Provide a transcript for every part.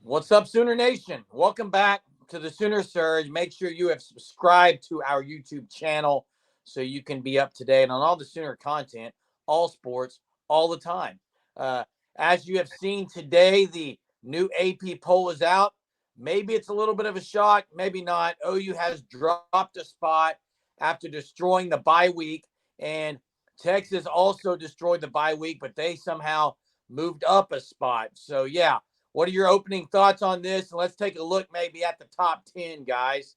What's up, Sooner Nation? Welcome back to the Sooner Surge. Make sure you have subscribed to our YouTube channel so you can be up to date on all the Sooner content, all sports, all the time. Uh, as you have seen today, the new AP poll is out. Maybe it's a little bit of a shock, maybe not. OU has dropped a spot after destroying the bye week, and Texas also destroyed the bye week, but they somehow moved up a spot. So, yeah. What are your opening thoughts on this? And let's take a look maybe at the top 10, guys.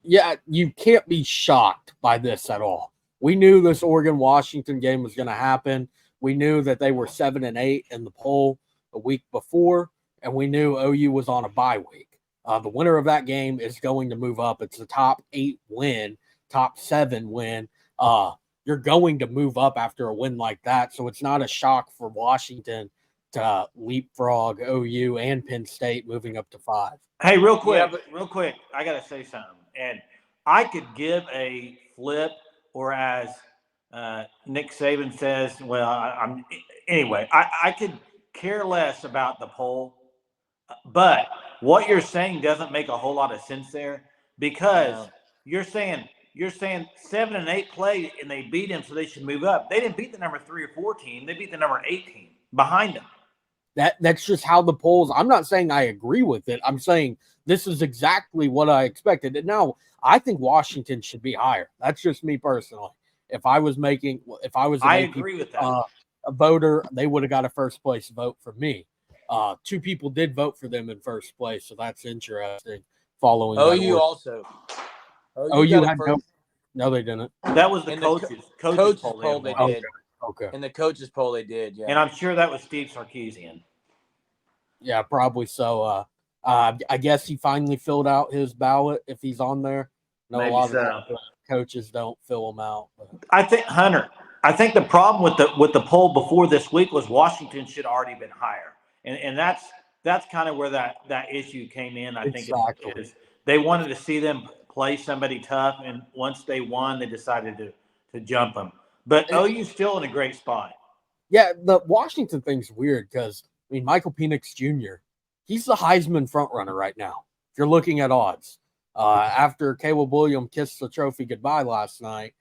Yeah, you can't be shocked by this at all. We knew this Oregon-Washington game was going to happen. We knew that they were 7-8 in the poll a week before, and we knew OU was on a bye week. The winner of that game is going to move up. It's the top 8 win, top 7 win. You're going to move up after a win like that, so it's not a shock for Washington to leapfrog OU and Penn State moving up to 5. Hey, real quick, I got to say something. And I could give a flip, or as Nick Saban says, well, I could care less about the poll. But what you're saying doesn't make a whole lot of sense there, because you're saying 7 and 8 played and they beat him, so they should move up. They didn't beat the number 3 or 4 team. They beat the number 8 team behind them. That's just how the polls. I'm not saying I agree with it. I'm saying this is exactly what I expected. And now I think Washington should be higher. That's just me personally. If I was I agree with that. A voter, they would have got a first place vote for me. 2 people did vote for them in first place, so that's interesting. Following OU also. OU had no, they didn't. That was the coaches poll they did. Okay. In the coaches poll they did, yeah. And I'm sure that was Steve Sarkisian. Yeah, probably so. I guess he finally filled out his ballot if he's on there. No, Maybe a lot so. of coaches don't fill them out. But. I think the problem with the poll before this week was Washington should have already been higher. And that's kind of where that issue came in. I think is they wanted to see them play somebody tough, and once they won, they decided to jump them. But OU's still in a great spot. Yeah, the Washington thing's weird because, Michael Penix Jr., he's the Heisman frontrunner right now. If you're looking at odds. After Caleb Williams kissed the trophy goodbye last night,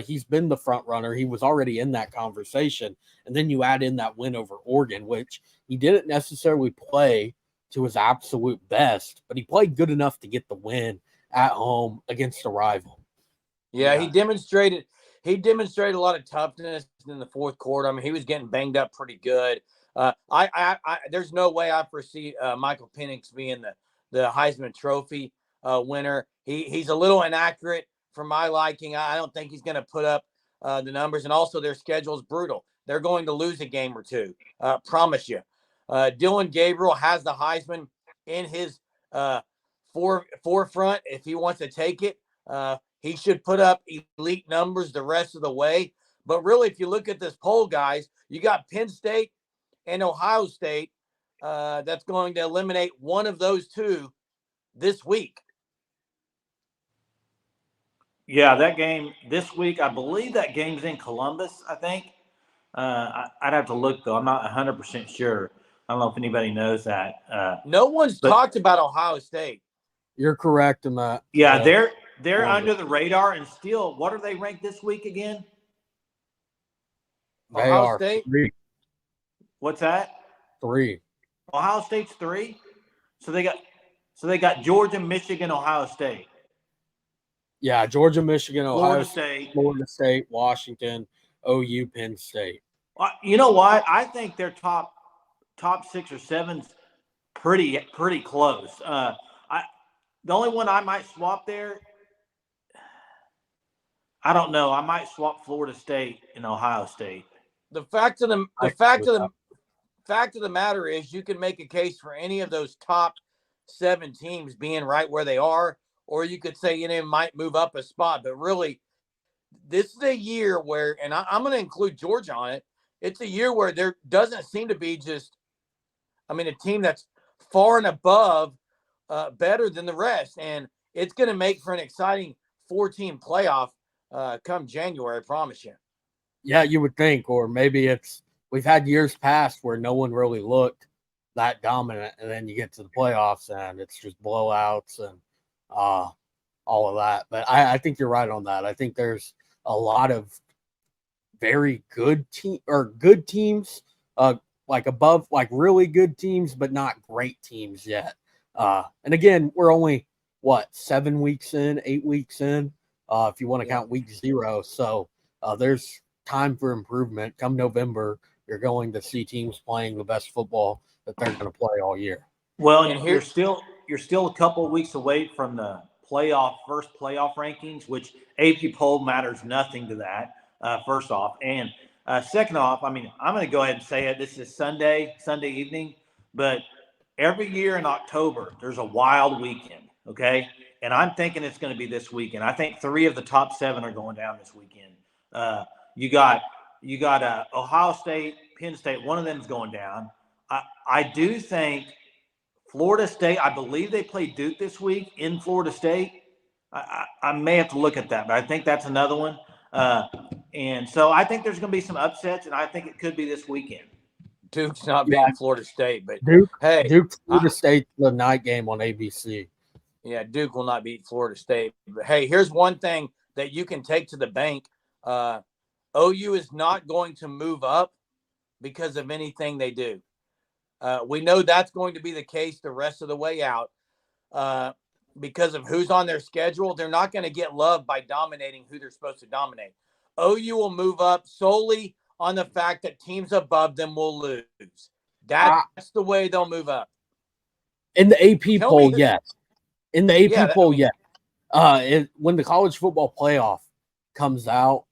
he's been the frontrunner. He was already in that conversation. And then you add in that win over Oregon, which he didn't necessarily play to his absolute best, but he played good enough to get the win at home against a rival. Yeah, he demonstrated a lot of toughness in the fourth quarter. He was getting banged up pretty good. There's no way I foresee Michael Penix being the Heisman Trophy winner. He's a little inaccurate for my liking. I don't think he's going to put up the numbers. And also their schedule is brutal. They're going to lose a game or two. Promise you. Dylan Gabriel has the Heisman in his forefront if he wants to take it. He should put up elite numbers the rest of the way. But really, if you look at this poll, guys, you got Penn State and Ohio State that's going to eliminate one of those two this week. Yeah, that game this week, I believe that game's in Columbus, I think. I'd have to look, though. I'm not 100% sure. I don't know if anybody knows that. No one's talked about Ohio State. You're correct in that. Yeah, they're under the radar, and still, what are they ranked this week again? They Ohio are State? 3. What's that? 3. Ohio State's 3? So they got Georgia, Michigan, Ohio State. Yeah, Georgia, Michigan, Ohio State, Florida State, Washington, OU, Penn State. You know what? I think their top 6 or 7's pretty close. The only one I might swap there, I don't know. I might swap Florida State and Ohio State. The fact of the matter is, you can make a case for any of those top 7 teams being right where they are, or you could say might move up a spot. But really, this is a year where, and I'm going to include Georgia on it. It's a year where there doesn't seem to be a team that's far and above better than the rest, and it's going to make for an exciting 4-team playoff come January. I promise you. Yeah, you would think, or maybe we've had years past where no one really looked that dominant, and then you get to the playoffs and it's just blowouts and all of that. But I think you're right on that. I think there's a lot of very good teams, like above, like really good teams, but not great teams yet. And again, we're only 7 weeks in, 8 weeks in, if you want to count week 0. So there's time for improvement. Come November, you're going to see teams playing the best football that they're going to play all year. Well, and you're still a couple of weeks away from the first playoff rankings, which AP poll matters nothing to that. First off, and second off, I mean, I'm going to go ahead and say it. This is Sunday evening, but every year in October, there's a wild weekend. Okay. And I'm thinking it's going to be this weekend. I think 3 of the top 7 are going down this weekend. You got Ohio State, Penn State. One of them is going down. I do think Florida State, I believe they play Duke this week in Florida State. I may have to look at that, but I think that's another one. And so I think there's going to be some upsets, and I think it could be this weekend. Duke's not being Florida State, but Duke, Florida State's the night game on ABC. Yeah, Duke will not beat Florida State. But hey, here's one thing that you can take to the bank. OU is not going to move up because of anything they do. We know that's going to be the case the rest of the way out because of who's on their schedule. They're not going to get loved by dominating who they're supposed to dominate. OU will move up solely on the fact that teams above them will lose. That's the way they'll move up. In the AP poll, yes. In the AP poll, yes. When the college football playoff comes out,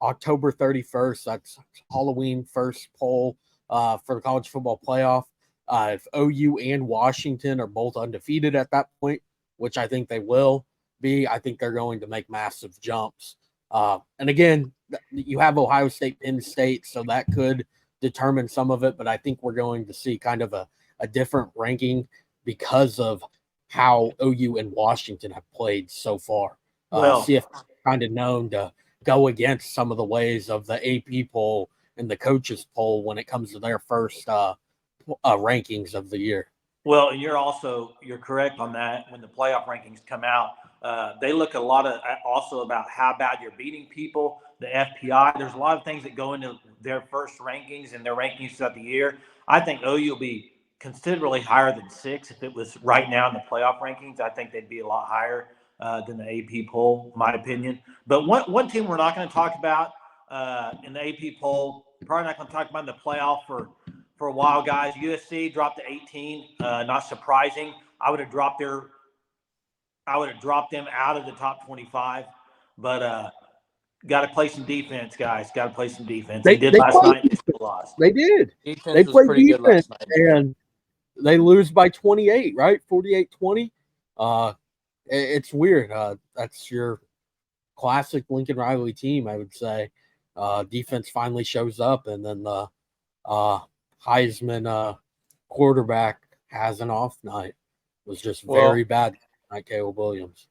October 31st, that's Halloween first poll for the college football playoff. If OU and Washington are both undefeated at that point, which I think they will be, I think they're going to make massive jumps. And again, you have Ohio State, Penn State, so that could determine some of it, but I think we're going to see kind of a different ranking because of how OU and Washington have played so far. CFP kind of known to go against some of the ways of the AP poll and the coaches poll when it comes to their first rankings of the year. Well, you're correct on that. When the playoff rankings come out, they look a lot of also about how bad you're beating people, the FPI. There's a lot of things that go into their first rankings and their rankings throughout the year. I think OU will be considerably higher than 6 if it was right now in the playoff rankings. I think they'd be a lot higher than the AP poll, in my opinion. But one team we're not going to talk about in the AP poll, probably not going to talk about in the playoff for a while, guys. USC dropped to 18. Not surprising. I would have dropped them out of the top 25. But got to play some defense, guys. Got to play some defense. They did last night. They still lost. They did. They played pretty good last night. And they lose by 28, right? 48-20. It's weird. That's your classic Lincoln Riley team, I would say. Defense finally shows up, and then the Heisman quarterback has an off night. It was just very bad like Caleb Williams.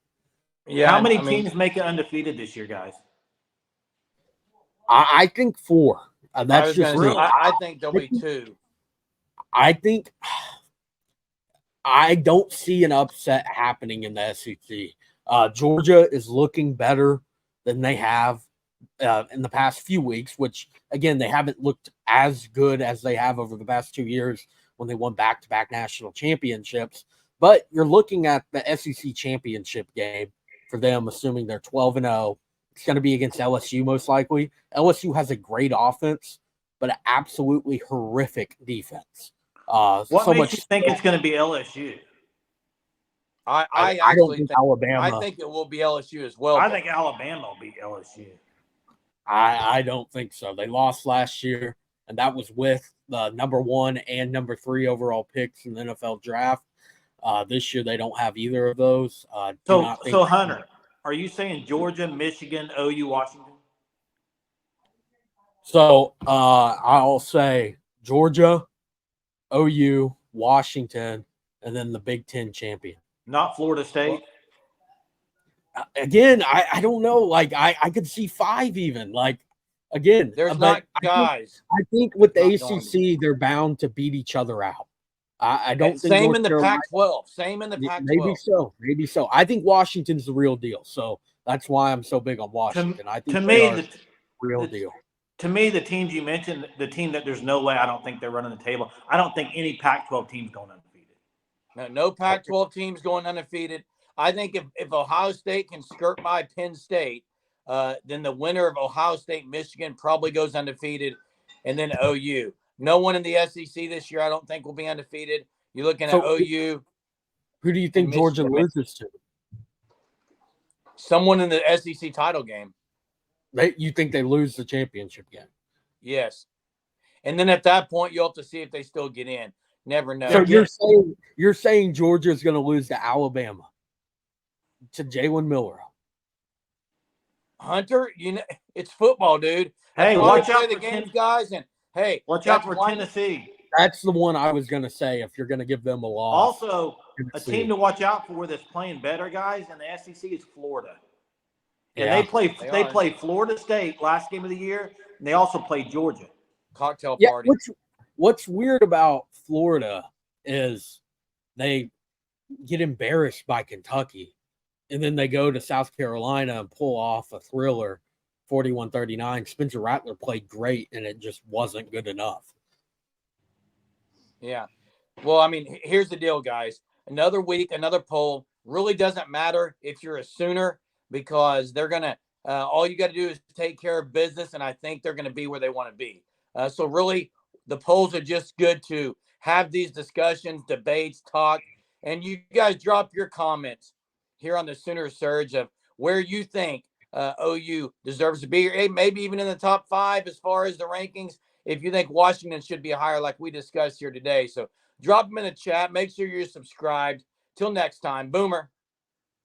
Yeah. How many teams make it undefeated this year, guys? I think 4. That's just real. I think there'll be 2. I don't see an upset happening in the SEC. Georgia is looking better than they have in the past few weeks, which, again, they haven't looked as good as they have over the past 2 years when they won back-to-back national championships. But you're looking at the SEC championship game for them, assuming they're 12-0. It's going to be against LSU most likely. LSU has a great offense, but an absolutely horrific defense. What makes you think it's going to be LSU? I actually think Alabama. I think it will be LSU as well. I think Alabama will beat LSU. I don't think so. They lost last year, and that was with the number 1 and number 3 overall picks in the NFL draft. This year, they don't have either of those. So Hunter, are you saying Georgia, Michigan, OU, Washington? So I'll say Georgia, OU, Washington, and then the Big Ten champion. Not Florida State? Again, I don't know. Like, I could see 5 even. Like, again. There's not guys. I think with the ACC, they're bound to beat each other out. I don't think Same North in the Carolina. Pac-12. Same in the Pac-12. Maybe so. Maybe so. I think Washington's the real deal. So that's why I'm so big on Washington. I think To they me, are the real deal. To me, the teams you mentioned, the team that there's no way I don't think they're running the table. I don't think any Pac-12 team's going undefeated. No Pac-12 teams going undefeated. I think if Ohio State can skirt by Penn State, then the winner of Ohio State, Michigan probably goes undefeated, and then OU. No one in the SEC this year, I don't think, will be undefeated. You're looking at OU. Who do you think Georgia loses to? Someone in the SEC title game. You think they lose the championship game? Yes. And then at that point, you'll have to see if they still get in. Never know. So you're saying Georgia's going to lose to Alabama, to Jalen Miller. Hunter, it's football, dude. Hey, watch out for games, guys, and hey, watch out for Tennessee. That's the one I was going to say. If you're going to give them a loss, also a team to watch out for that's playing better, guys, in the SEC is Florida. And they play Florida State last game of the year, and they also play Georgia. Cocktail party. What's weird about Florida is they get embarrassed by Kentucky, and then they go to South Carolina and pull off a thriller, 41-39. Spencer Rattler played great, and it just wasn't good enough. Yeah. Well, I mean, here's the deal, guys. Another week, another poll. Really doesn't matter if you're a Sooner, because they're going to all you got to do is take care of business, and I think they're going to be where they want to be. So really, the polls are just good to have these discussions, debates, talk, and you guys drop your comments here on the Sooner Surge of where you think OU deserves to be, or maybe even in the top 5 as far as the rankings, if you think Washington should be higher like we discussed here today. So drop them in the chat. Make sure you're subscribed. Till next time, Boomer.